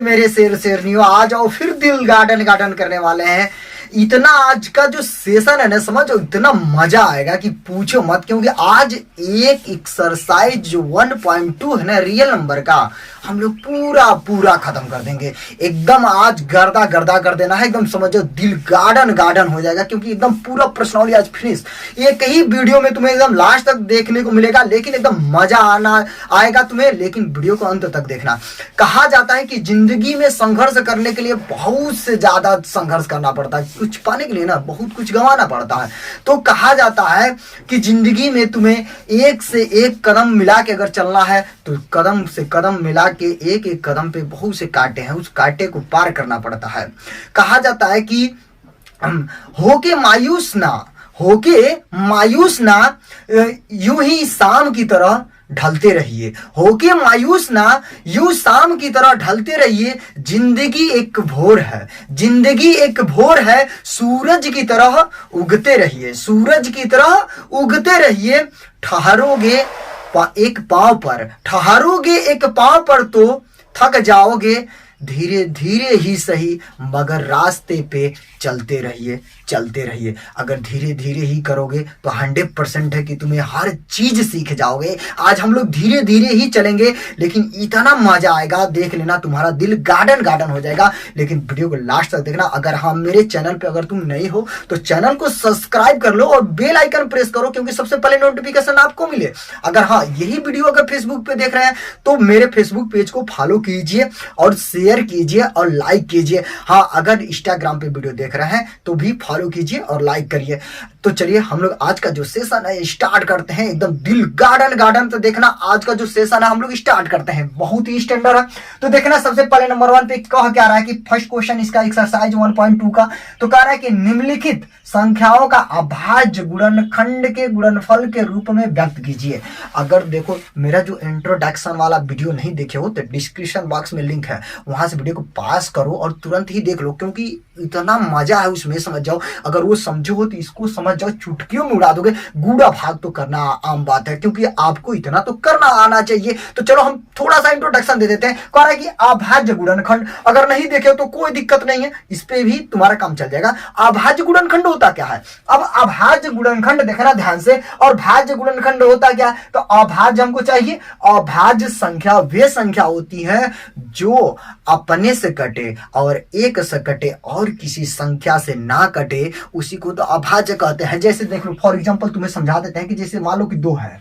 मेरे शेर शेरनियों, आ जाओ फिर दिल गार्डन गार्डन करने वाले हैं। इतना आज का जो सेशन है ना, समझो इतना मजा आएगा कि पूछो मत। क्योंकि आज एक एक्सरसाइज जो 1.2 है ना रियल नंबर का, हम लोग पूरा पूरा खत्म कर देंगे एकदम। आज गर्दा गर्दा कर देना है एकदम, समझो दिल गार्डन गार्डन हो जाएगा। क्योंकि एकदम पूरा प्रश्नावली आज फिनिश, एक ही वीडियो में तुम्हें एकदम लास्ट तक देखने को मिलेगा। लेकिन एकदम मजा आना आएगा तुम्हें, लेकिन वीडियो को अंत तक देखना। कहा जाता है कि जिंदगी में संघर्ष करने के लिए बहुत से ज्यादा संघर्ष करना पड़ता है, कुछ पाने के लिए ना बहुत कुछ गंवाना पड़ता है। तो कहा जाता है कि जिंदगी में तुम्हें एक से एक कदम मिला के अगर चलना है, तो कदम से कदम मिला के एक एक कदम पे बहुत से कांटे हैं, उस कांटे को पार करना पड़ता है। कहा जाता है कि होके मायूस ना यूं ही शाम की तरह ढलते रहिए। होके मायूस ना यूं शाम की तरह ढलते रहिए। जिंदगी एक भोर है, जिंदगी एक भोर है, सूरज की तरह उगते रहिए, सूरज की तरह उगते रहिए। ठहरोगे एक पांव पर तो थक जाओगे। धीरे धीरे ही सही, मगर रास्ते पे चलते रहिए। अगर धीरे धीरे ही करोगे तो 100% है कि तुम्हें हर चीज सीख जाओगे। आज हम लोग धीरे धीरे ही चलेंगे, लेकिन इतना मजा आएगा, देख लेना तुम्हारा दिल गार्डन गार्डन हो जाएगा। लेकिन वीडियो को लास्ट तक देखना। अगर हाँ मेरे चैनल पे अगर तुम नए हो तो चैनल को सब्सक्राइब कर लो और बेल आइकन प्रेस करो, क्योंकि सबसे पहले नोटिफिकेशन आपको मिले। अगर हाँ यही वीडियो अगर फेसबुक पे देख रहे हैं तो मेरे फेसबुक पेज को फॉलो कीजिए और शेयर कीजिए और लाइक कीजिए। हाँ अगर इंस्टाग्राम पे वीडियो देख रहे हैं तो भी फॉलो कीजिए और लाइक करिए। तो चलिए हम लोग आज का जो सेशन है स्टार्ट करते हैं। एकदम दिल गार्डन गार्डन। तो देखना आज का जो सेशन है हम लोग स्टार्ट करते हैं, बहुत ही स्टैंडर्ड है। तो देखना सबसे पहले नंबर 1 पे कह क्या रहा है कि फर्स्ट क्वेश्चन इसका एक्सरसाइज 1.2 का। तो कह रहा है कि निम्नलिखित संख्याओं का अभाज्य गुणनखंड के गुणनफल के रूप में व्यक्त कीजिए। अगर देखो मेरा जो इंट्रोडक्शन वाला वीडियो नहीं देखे हो तो डिस्क्रिप्शन बॉक्स में लिंक है, वहां से वीडियो को पास करो और तुरंत ही देख लो, क्योंकि इतना मजा है उसमें, समझ जाओ। अगर वो समझो हो तो इसको समझ जाओ, चुटकियों में उड़ा दोगे। गूढ़ा भाग तो करना आम बात है, क्योंकि आपको इतना तो करना आना चाहिए। तो चलो हम थोड़ा सा इंट्रोडक्शन दे देते हैं। कह रहा है कि अभाज्य गुणनखंड, अगर नहीं देखे हो तो कोई दिक्कत नहीं है, इस पे भी तुम्हारा काम चल जाएगा। अभाज्य गुणनखंड होता क्या है? अब अभाज्य गुणनखंड देखना ध्यान से। और भाज्य गुणनखंड होता क्या? तो अभाज्य हमको चाहिए। अभाज्य संख्या वे संख्या होती है जो अपने से कटे और एक से कटे और किसी संख्या से ना कटे, उसी को तो अभाज्य कहते हैं। जैसे देख लो फॉर एग्जांपल तुम्हें समझा देते हैं कि जैसे मान लो कि 2 है,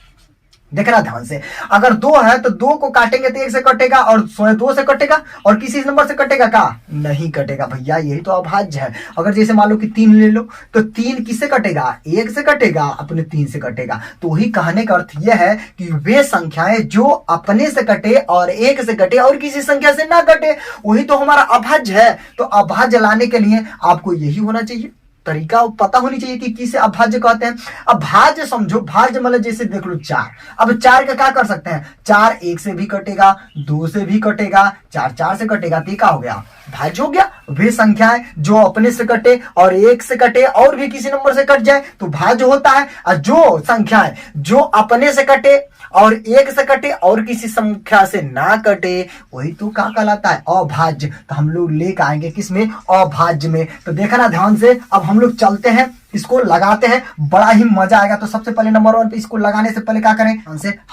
देखना ध्यान से। अगर 2 है तो 2 को काटेंगे तो 1 से कटेगा और 2 से कटेगा और किसी नंबर से कटेगा का नहीं कटेगा भैया, यही तो अभाज्य है। अगर जैसे मान लो कि 3 ले लो तो 3 किससे कटेगा? 1 से कटेगा, अपने 3 से कटेगा। तो वही कहने का अर्थ यह है कि वे संख्याएं जो अपने से कटे और 1 से कटे और किसी संख्या से ना कटे, वही तो हमारा अभाज्य है। तो अभाज्य लाने के लिए आपको यही होना चाहिए, तरीका पता होनी चाहिए कि किसे अभाज्य कहते हैं। अब भाज्य समझो, भाज्य मतलब जैसे देख लो 4। अब 4 का क्या कर सकते हैं? 4 1 से भी कटेगा, 2 से भी कटेगा, 4 4 से कटेगा, तो क्या हो गया? भाज्य हो गया। वे संख्याएं जो अपने से कटे और 1 से कटे और भी किसी नंबर से कट जाए तो भाज्य होता है। और जो संख्याएं जो अपने से कटे और 1 से कटे और किसी संख्या से ना कटे, वही तो क्या कहलाता है? अभाज्य। तो हम लोग लेकर आएंगे किसमें? अभाज्य में। तो देखना ध्यान से। अब हम लोग चलते हैं, इसको लगाते हैं, बड़ा ही मजा आएगा। तो सबसे पहले नंबर 1 पे इसको लगाने से पहले क्या करें?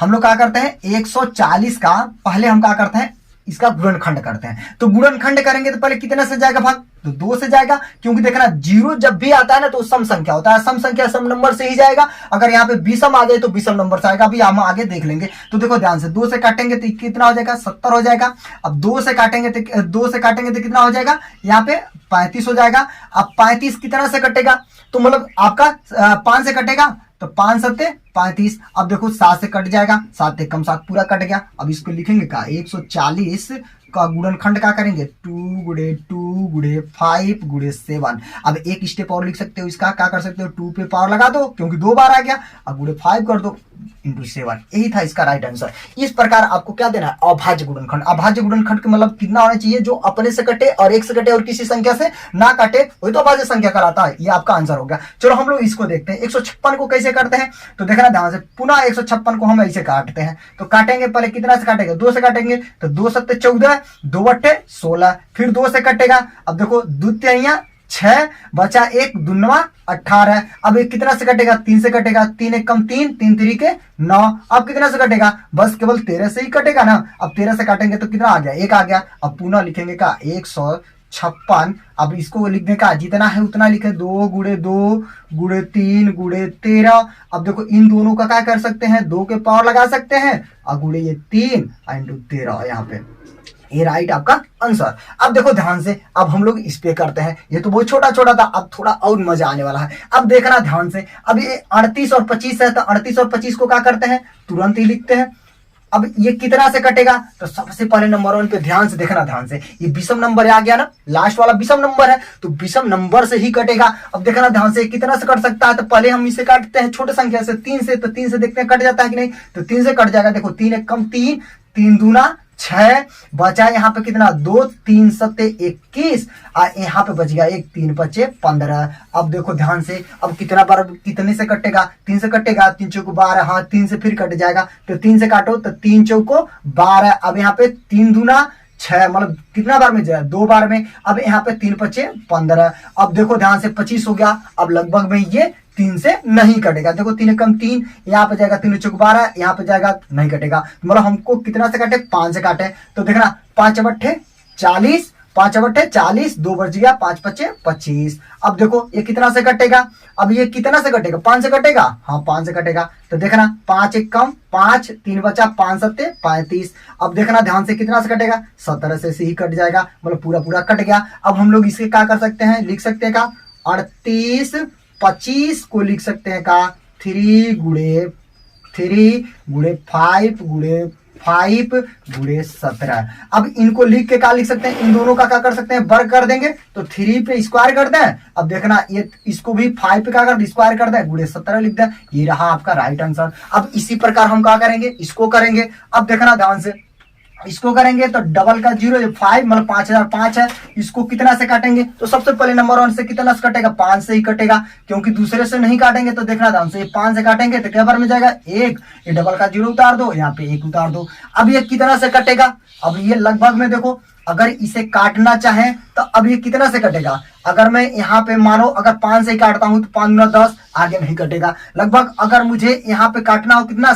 हम लोग क्या करते हैं? 140 का पहले हम क्या करते हैं? इसका गुणनखंड करते हैं। तो गुणनखंड करेंगे तो पहले कितने से जाएगा भाग? तो 2 से जाएगा, क्योंकि देखना 0 जब भी आता है ना तो सम संख्या होता है, सम संख्या सम नंबर से ही जाएगा। अगर यहाँ पे विषम आ गए तो विषम नंबर से आएगा, अभी हम आगे देख लेंगे। तो देखो ध्यान से, 2 से काटेंगे तो कितना हो जाएगा? 70 हो जाएगा। अब 2 से काटेंगे तो कितना हो जाएगा? यहाँ पे 35 हो जाएगा। अब 35 कितना से कटेगा? तो मतलब आपका 5 से कटेगा, तो 5 7 35। अब देखो 7 से कट जाएगा, 7 1 कम 7 पूरा कट गया। अब इसको लिखेंगे का 140 का गुणनखंड क्या करेंगे? 2 गुणे 2 गुणे 5 गुणे 7। अब एक स्टेप और लिख सकते हो इसका, क्या कर सकते हो, 2 पे पावर लगा दो क्योंकि 2 बार आ गया, अब गुणे 5 कर दो इंटू 7। यही था इसका राइट आंसर। इस प्रकार आपको क्या देना है, अभाज्य गुणनखंड। अभाज्य गुणनखंड का मतलब कितना होना चाहिए, जो अपने से कटे और एक से कटे और किसी संख्या से ना कटे, वही तो अभाज्य संख्या कहलाता है। ये आपका आंसर हो गया। चलो हम लोग इसको देखते हैं 156 को कैसे करते हैं। तो देखना ध्यान से, पुनः 156 को हम ऐसे काटते हैं। तो काटेंगे पहले कितना से काटेंगे, 2 से काटेंगे। तो 2 सत्ते 14, 2 अट्ठे 16, फिर 2 से कटेगा। अब देखो द्वितीया 6 बचा 1 दूनवा 18। अब एक कितना से कटेगा, 3 से कटेगा। 3 एक कम 3, 3 3 के 9। अब कितना से कटेगा, बस केवल 13 से ही कटेगा ना। अब 13 से काटेंगे तो कितना आ गया, 1 आ गया। अब पुनः लिखेंगे का 156। अब इसको लिखने का जितना है उतना लिखे, 2 गुणे 2 गुणे 3 गुणे 13। अब देखो इन दोनों का क्या कर सकते हैं, 2 के पावर लगा सकते हैं और गुणे ये 3 इंटू 13 यहाँ पे। ये राइट आपका आंसर। अब देखो ध्यान से, अब हम लोग इस पे करते हैं। ये तो बहुत छोटा छोटा था, अब थोड़ा और मजा आने वाला है। अब देखना ध्यान से, अब ये 38 और 25 है, तो 38 और 25 को क्या करते हैं, तुरंत ही लिखते हैं। अब ये कितना से कटेगा, तो सबसे पहले नंबर 1 पे ध्यान से देखना, ध्यान से, ये विषम नंबर आ गया ना, लास्ट वाला विषम नंबर है, तो विषम नंबर से ही कटेगा। अब देखना ध्यान से, कितना से कट सकता है, तो पहले हम इसे काटते हैं छोटे संख्या से, 3 से। तो 3 से देखते हैं कट जाता है कि नहीं, तो 3 से कट जाएगा। देखो 3 एक कम 3, 3 दूना 6, बचा यहाँ पे कितना, 2, 3 सत्ते 21, और यहाँ पे बच गया 1, 3 बचे 15। अब देखो ध्यान से, अब कितना बार कितने से कटेगा, 3 से कटेगा। 3 चौको 12, हाँ 3 से फिर कट जाएगा। तो 3 से काटो तो 3 चौको 12। अब यहाँ पे 3 दूना 6, मतलब कितना बार में जाए, 2 बार में। अब यहाँ पे 3 बचे 15। अब देखो ध्यान से 25 हो गया। अब लगभग में ये 3 से नहीं कटेगा। देखो 3 एक कम 3, यहाँ पे जाएगा 3 चौक 12, यहाँ पे जाएगा नहीं कटेगा। मतलब हमको कितना से काटे, 5 से काटे। तो देखना 5 बट्ठे 40, 5 बट्ठे 40, 2 बच गया, 5 बचे 25। अब देखो ये कितना से कटेगा, अब ये कितना से कटेगा, 5 से कटेगा, हाँ 5 से कटेगा। तो देखना 5 एक कम 5, 3 बचा, 5 सत्ते 35। अब देखना ध्यान से, कितना से कटेगा, 17 से ही कट जाएगा, मतलब पूरा पूरा कट गया। अब हम लोग इसके क्या कर सकते हैं, लिख सकते हैं का 38 25 को लिख सकते हैं का 3 गुणे 5 गुणे 5 गुणे 17। अब इनको लिख के क्या लिख सकते हैं, इन दोनों का क्या कर सकते हैं, वर्ग कर देंगे। तो 3 पे स्क्वायर कर दें। अब देखना ये इसको भी 5 पे क्या कर स्क्वायर कर दें, गुणे 17 लिख दें। ये रहा आपका राइट आंसर। अब इसी प्रकार हम क्या करेंगे, इसको करेंगे। अब देखना ध्यान से, इसको करेंगे तो डबल का 0, 5 मतलब 5005 है। इसको कितना से काटेंगे, तो सबसे पहले नंबर 1 से कितना से कटेगा, 5 से ही कटेगा, क्योंकि दूसरे से नहीं काटेंगे। तो देखना ध्यान से, 5 से काटेंगे तो क्या बार में जाएगा 1, ये डबल का 0 उतार दो, यहाँ पे 1 उतार दो। अब ये कितना से कटेगा, अब ये लगभग में देखो, अगर इसे काटना चाहे तो अब ये कितना से कटेगा। अगर मैं यहाँ पे मानो अगर 5 से ही काटता हूं तो 5 गुना 10, आगे नहीं कटेगा। लगभग अगर मुझे यहाँ पे काटना हो कितना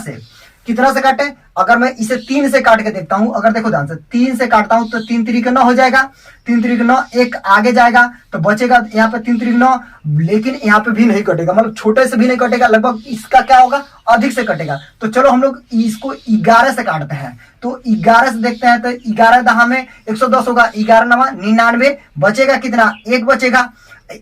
से काटे, अगर मैं इसे 3 से काट के देखता हूं, अगर देखो ध्यान से 3 से काटता हूं तो 3 3 9 हो जाएगा, 3 3 9, एक आगे जाएगा तो बचेगा यहाँ पे 3 3 9, लेकिन यहाँ पे भी नहीं कटेगा, मतलब छोटे से भी नहीं कटेगा, लगभग इसका क्या होगा, अधिक से कटेगा। तो चलो हम लोग इसको 11 से काटते हैं। तो 11 से देखते हैं, तो 11 दहा में 110 होगा, 11 9 99, बचेगा कितना, 1 बचेगा।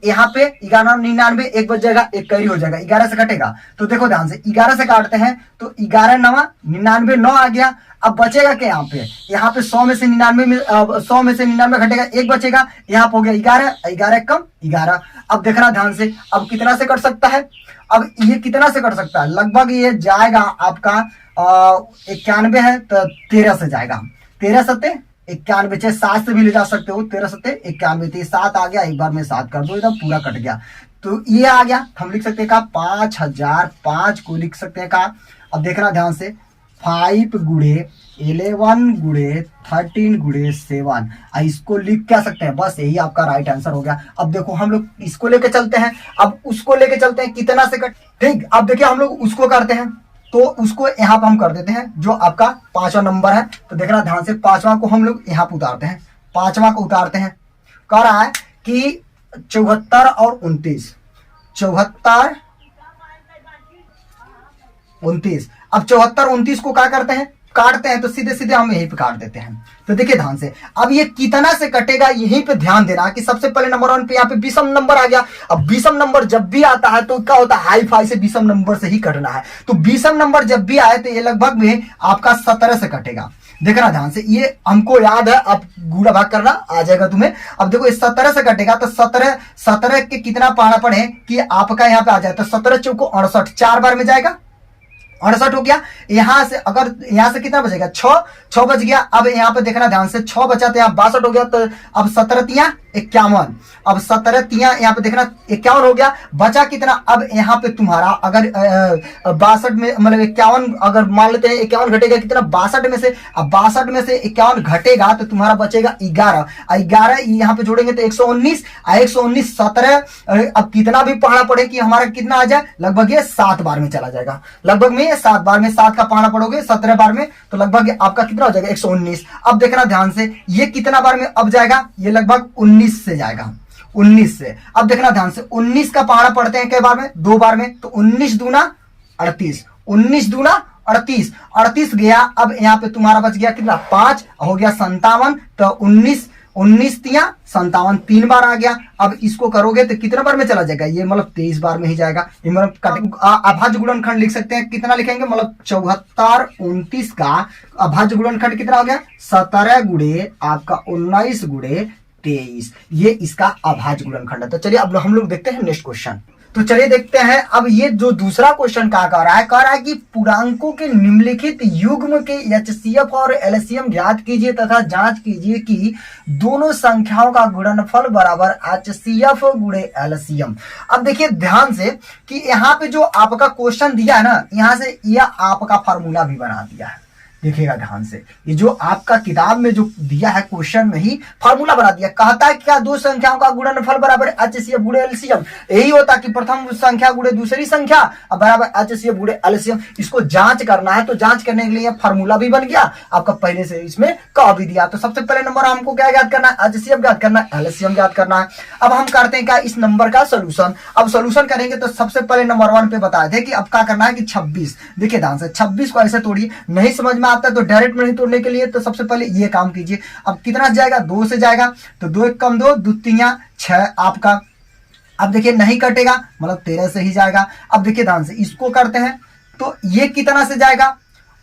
यहाँ पे 11 99, 1 बच जाएगा, 1 कैरी हो जाएगा, 11 से कटेगा। तो देखो ध्यान से, 11 से काटते हैं तो 11 9 99, 9 आ गया। अब बचेगा क्या यहाँ पे 100 में से 99 घटेगा, 1 बचेगा, यहाँ पे हो गया 11, 11 कम 11। अब देखना ध्यान से, अब कितना से कट सकता है, अब ये कितना से कट सकता है, लगभग ये जाएगा आपका 91 है तो 13 से जाएगा, 13 सत्ते 91, चाहे 7 से भी ले जा सकते हो, 13 सत्ते 91, 7 आ गया, एक बार में 7 कर दो, एकदम पूरा कट गया। तो ये आ गया, हम लिख सकते हैं का 5005 को लिख सकते हैं का। अब देखना ध्यान से, 5 गुणे 11 गुणे 13 गुणे 7, इसको लिख क्या सकते हैं, बस यही आपका राइट आंसर हो गया। अब देखो हम लोग इसको लेके चलते हैं, अब उसको लेके चलते हैं कितना से कट, ठीक। अब देखिए हम लोग उसको करते हैं, तो उसको यहाँ पे हम कर देते हैं, जो आपका 5वां नंबर है। तो देखना ध्यान से, 5वां को हम लोग यहाँ पे उतारते हैं, 5वां को उतारते हैं। कह रहा है कि 74 और 29, 74 29। अब 74 29 को क्या करते हैं, काटते हैं, तो सीधे सीधे हम यहीं पे काट देते हैं। तो देखिए ध्यान से, अब ये कितना से कटेगा, यहीं पे ध्यान देना कि सबसे पहले नंबर 1 पे यहाँ पे विषम नंबर आ गया। अब विषम नंबर जब भी आता है तो क्या होता है, हाई फाई से विषम नंबर से ही कटना है। तो विषम नंबर जब भी आए तो ये लगभग में आपका 17 से कटेगा। देखना ध्यान से, ये हमको याद है, अब गुणा भाग करना आ जाएगा तुम्हें। अब देखो 17 से कटेगा तो 17 के कितना पहाड़ा पड़े कि आपका यहाँ पे आ जाए, तो 17 चौको 68, 4 बार में जाएगा, 68 हो गया। यहां से अगर यहां से कितना बचेगा, 6 बच गया। अब यहाँ पे देखना ध्यान से, 6 बचा तो यहाँ 62 हो गया, तो अब 17 तिया 51, अब 17 तिया यहाँ पे देखना 51 हो गया। बचा कितना, अब यहाँ पे तुम्हारा अगर 62 में मतलब 51, अगर मान लेते हैं 51 घटेगा कितना 62 में से, अब 62 में से 51 घटेगा तो तुम्हारा बचेगा 11, 11 यहाँ पे जोड़ेंगे तो 119, 119 17, अब कितना भी पहाड़ा पड़े कि हमारा कितना आ जाए, लगभग ये 7 बार में चला जाएगा, लगभग में 7 बार में, 7 का पहाड़ा पड़ोगे 17 बार में तो लगभग आपका कितना हो जाएगा 119। अब देखना ध्यान से, ये कितना बार में अब जाएगा, ये लगभग 19 से जाएगा, 19 से। अब देखना ध्यान से, 19 का पहाड़ा पड़ते हैं कई बार में, 2 बार में, तो 19 दूना 38, 19 दूना 38, 38 गया। अब यहाँ पे तुम्हारा बच गया कितना, 5 हो गया 57, तो 19 तिया 57, 3 बार आ गया। अब इसको करोगे तो कितना बार में चला जाएगा, ये मतलब 23 बार में ही जाएगा। ये मतलब अभाज्य गुणनखंड लिख सकते हैं, कितना लिखेंगे, मतलब 74 29 का अभाज्य गुणनखंड कितना हो गया, 17 गुणे आपका 19 गुणे 23, ये इसका अभाज्य गुणनखंड है। तो चलिए अब हम लोग देखते हैं नेक्स्ट क्वेश्चन। तो चलिए देखते हैं, अब ये जो दूसरा क्वेश्चन क्या कह रहा है कि पूर्णांकों के निम्नलिखित युग्म के एचसीएफ और एलसीएम ज्ञात कीजिए तथा जांच कीजिए कि दोनों संख्याओं का गुणनफल बराबर एचसीएफ गुणे एलसीएम। अब देखिए ध्यान से कि यहाँ पे जो आपका क्वेश्चन दिया है ना, यहाँ से यह आपका फॉर्मूला भी बना दिया है, देखिएगा ध्यान से, ये जो आपका किताब में जो दिया है क्वेश्चन में ही फॉर्मूला बना दिया। कहता है क्या, दो संख्याओं का गुणनफल बराबर एचसीएफ गुणे एलसीएम। यही होता कि प्रथम संख्या गुणे दूसरी संख्या बराबर एचसीएफ गुणे एलसीएम। इसको जांच करना है, तो जांच करने के लिए फॉर्मूला भी बन गया आपका, पहले से इसमें कह भी दिया। तो सबसे पहले नंबर हमको क्या ज्ञात करना है, एचसीएफ ज्ञात करना है, एलसीएम ज्ञात करना है। अब हम करते हैं क्या, इस नंबर का सोल्यूशन। अब सोल्यूशन करेंगे तो सबसे पहले नंबर 1 पे बताए थे कि अब क्या करना है कि 26, देखिए ध्यान से, 26 को ऐसे तोड़िए, नहीं समझ में आता तो डायरेक्ट में नहीं तोड़ने के लिए तो सबसे पहले ये काम कीजिए। अब कितना जाएगा, 2 से जाएगा, तो 2 एक कम 2, 2 तिया 6 आपका। अब देखिए नहीं कटेगा, मतलब 13 से ही जाएगा। अब देखिए ध्यान से, इसको करते हैं तो ये कितना से जाएगा,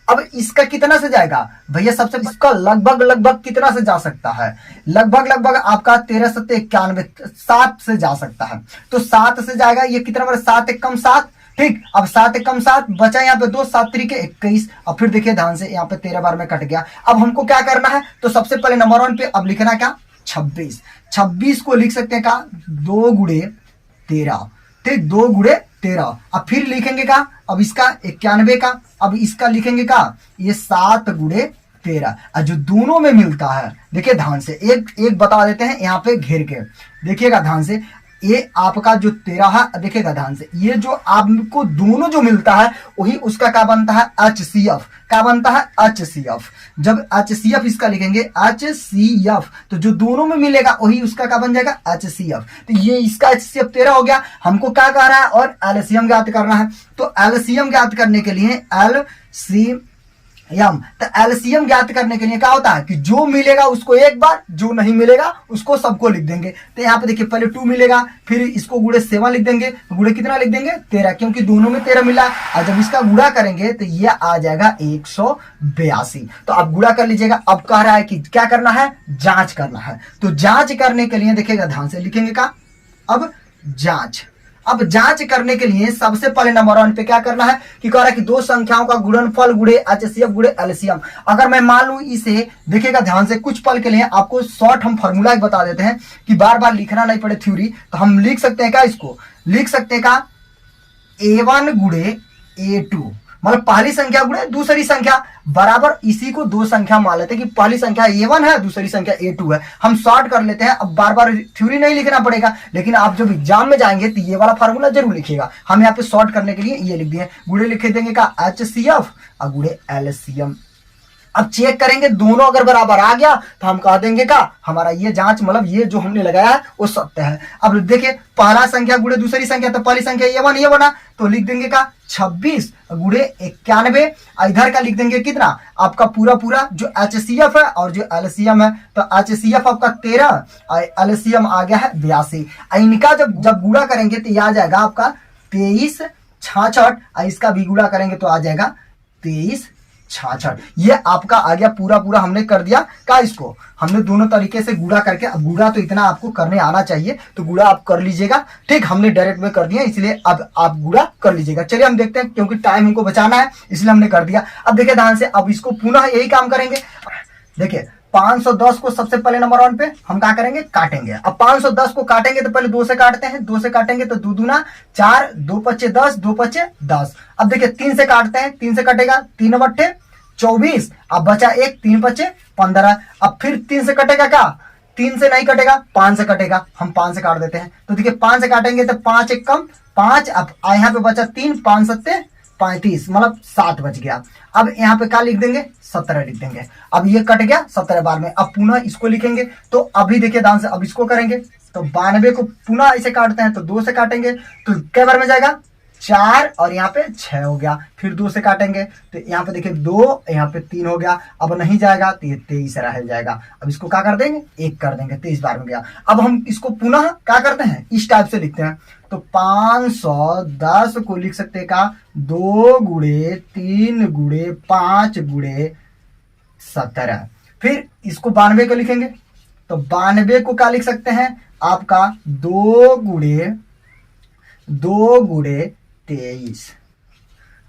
अब इसका कितना से जाएगा भैया, सबसे इसका लगभग कितना से जा सकता है, लगभग आपका 13 7 91, 7 से जा सकता है। तो 7 से जाएगा, ये कितना बार, 7 एक कम 7, ठीक। अब 7 एक कम 7 बचा, यहाँ पे 2, 7 3 के 21। अब फिर देखिए ध्यान से, यहाँ पे 13 बार में कट गया। अब हमको क्या करना है, तो सबसे पहले नंबर 1 पे अब लिखना क्या, 26। 26 को लिख सकते हैं का 2 गुणे 13, ठीक, 2 गुणे 13। अब फिर लिखेंगे का, अब इसका 91 का, अब इसका लिखेंगे का ये 7 गुणे 13। जो दोनों में मिलता है, देखिए ध्यान से, एक बता देते हैं यहाँ पे घेर के, देखिएगा ध्यान से, ये आपका जो 13 है, देखिएगा ध्यान से, ये जो आपको दोनों जो मिलता है वही उसका क्या बनता है, एचसीएफ। क्या बनता है, एचसीएफ। जब एचसीएफ इसका लिखेंगे एचसीएफ, तो जो दोनों में मिलेगा वही उसका क्या बन जाएगा, एचसीएफ। तो ये इसका एचसीएफ 13 हो गया। हमको क्या कह रहा है, और एलसीएम ज्ञात करना है। तो एलसीएम ज्ञात करने के लिए तो एलसीएम ज्ञात करने के लिए क्या होता है कि जो मिलेगा उसको एक बार, जो नहीं मिलेगा उसको सबको लिख देंगे। तो यहाँ पे देखिए पहले 2 मिलेगा, फिर इसको गुणे 7 लिख देंगे, गुणे कितना लिख देंगे, 13, क्योंकि दोनों में 13 मिला। और जब इसका गुणा करेंगे तो ये आ जाएगा 182। तो अब गुणा कर लीजिएगा। अब कह रहा है कि क्या करना है, जांच करना है। तो जांच करने के लिए देखिएगा ध्यान से, लिखेंगे का अब जांच। अब जांच करने के लिए सबसे पहले नंबर 1 पे क्या करना है कि कह रहा है कि दो संख्याओं का गुणनफल गुणे एचसीएफ गुणे एलसीएम। अगर मैं मान लूं इसे, देखिएगा ध्यान से, कुछ पल के लिए आपको शॉर्ट हम फॉर्मूला एक बता देते हैं कि बार बार लिखना नहीं पड़े थ्योरी। तो हम लिख सकते हैं क्या, इसको लिख सकते हैं का A1 गुणे A2, मतलब पहली संख्या गुणे दूसरी संख्या बराबर, इसी को दो संख्या मान लेते हैं कि पहली संख्या A1 है, दूसरी संख्या A2 है। हम शॉर्ट कर लेते हैं। अब बार बार थ्योरी नहीं लिखना पड़ेगा, लेकिन आप जब एग्जाम में जाएंगे तो ये वाला फार्मूला जरूर लिखिएगा। हम यहाँ पे शॉर्ट करने के लिए ये लिख दिए, गुणे लिख देंगे का एचसीएफ और गुणे एलसीएम। अब चेक करेंगे, दोनों अगर बराबर आ गया तो हम कह देंगे का हमारा ये जांच, मतलब ये जो हमने लगाया है वो सत्य है। अब देखिए पहला संख्या गुणे दूसरी संख्या, तो पहली संख्या A1 ये बना, तो लिख देंगे का 26 गुणे 91। इधर का लिख देंगे कितना, आपका पूरा जो एचसीएफ है और जो एलसीएम है। तो एचसीएफ आपका 13 और एलसीएम आ गया है 82। इनका जब गुणा करेंगे तो ये आ जाएगा आपका 23 66, और इसका भी गुणा करेंगे तो आ जाएगा 23 66। ये आपका आ गया पूरा पूरा, हमने कर दिया का इसको, हमने दोनों तरीके से गुणा करके, अब गुणा तो इतना आपको करने आना चाहिए तो गुणा आप कर लीजिएगा, ठीक। हमने डायरेक्ट में कर दिया इसलिए अब आप गुणा कर लीजिएगा। चलिए हम देखते हैं, क्योंकि टाइम हमको बचाना है इसलिए हमने कर दिया। अब देखिए ध्यान से, अब इसको पुनः यही काम करेंगे। देखिए 510 को सबसे पहले नंबर 1 पे हम क्या करेंगे, काटेंगे। अब 510 को काटेंगे तो पहले 2 से काटते हैं, 2 से काटेंगे तो 2 दूना 4, 2 पच्चे 10, 2 पच्चे 10। अब देखिए 3 से काटते हैं, 3 से कटेगा 3 बट्टे 24, अब बचा 1, 3 पच्चे 15। अब फिर 3 से कटेगा क्या, 3 से नहीं कटेगा, 5 से कटेगा, हम 5 से काट देते हैं। तो देखिए 5 से काटेंगे तो 5 एक कम 5, अब यहाँ पे बचा 3, 5 सत्ते 35, मतलब 7 बच गया। अब यहाँ पे क्या लिख देंगे, 17 लिख देंगे। अब ये कट गया 17 बार में। अब पुनः इसको लिखेंगे, तो अभी देखिए ध्यान से, अब इसको करेंगे तो 92 को पुनः ऐसे काटते हैं तो 2 से काटेंगे तो कै बार में जाएगा, 4 और यहाँ पे 6 हो गया। फिर 2 से काटेंगे तो यहाँ पे देखिए 2, यहाँ पे 3 हो गया। अब नहीं जाएगा तो ये 23 रह जाएगा। अब इसको क्या कर देंगे, 1 कर देंगे, 23 बार में गया। अब हम इसको पुनः क्या करते हैं, इस टाइप से लिखते हैं। तो 510 को लिख सकते हैं का 2 गुणे 3 गुणे 5 गुणे 17। फिर इसको 92 को लिखेंगे तो 92 को क्या लिख सकते हैं आपका 2 गुणे 23।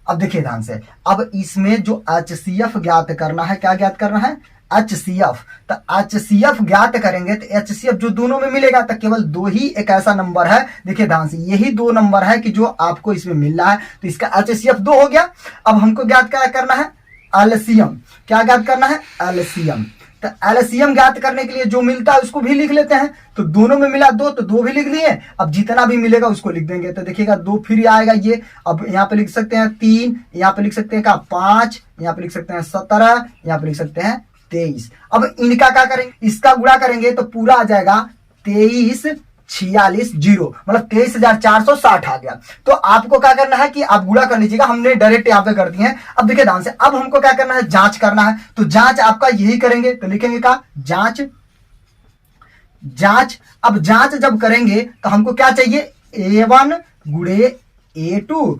अब देखिए ध्यान से, अब इसमें जो HCF ज्ञात करना है, क्या ज्ञात करना है, HCF। तो HCF ज्ञात करेंगे तो HCF जो दोनों में मिलेगा, तो केवल 2 ही एक ऐसा नंबर है, देखिए ध्यान से, यही 2 नंबर है कि जो आपको इसमें मिल रहा है। तो इसका HCF 2 हो गया। अब हमको ज्ञात क्या करना है, LCM। क्या ज्ञात करना है, LCM। तो LCM ज्ञात करने के लिए जो मिलता है उसको भी लिख लेते हैं। तो दोनों में मिला 2 तो 2 भी लिख लिए। अब जितना भी मिलेगा उसको लिख देंगे। तो देखिएगा 2 फिर आएगा ये, अब यहाँ पे लिख सकते हैं 3, यहाँ पे लिख सकते हैं का 5, यहाँ पे लिख सकते हैं 17, यहाँ पे लिख सकते हैं 23। अब इनका क्या करेंगे, इसका गुणा करेंगे तो पूरा आ जाएगा 23 46 0, मतलब 23,460 आ गया। तो आपको क्या करना है कि आप गुणा कर लीजिएगा, हमने डायरेक्ट यहाँ पे कर दिए हैं। अब देखिए ध्यान से, अब हमको क्या करना है, जांच करना है। तो जांच आपका यही करेंगे, तो लिखेंगे का जांच। जांच, अब जांच जब करेंगे तो हमको क्या चाहिए, A1 गुणे A2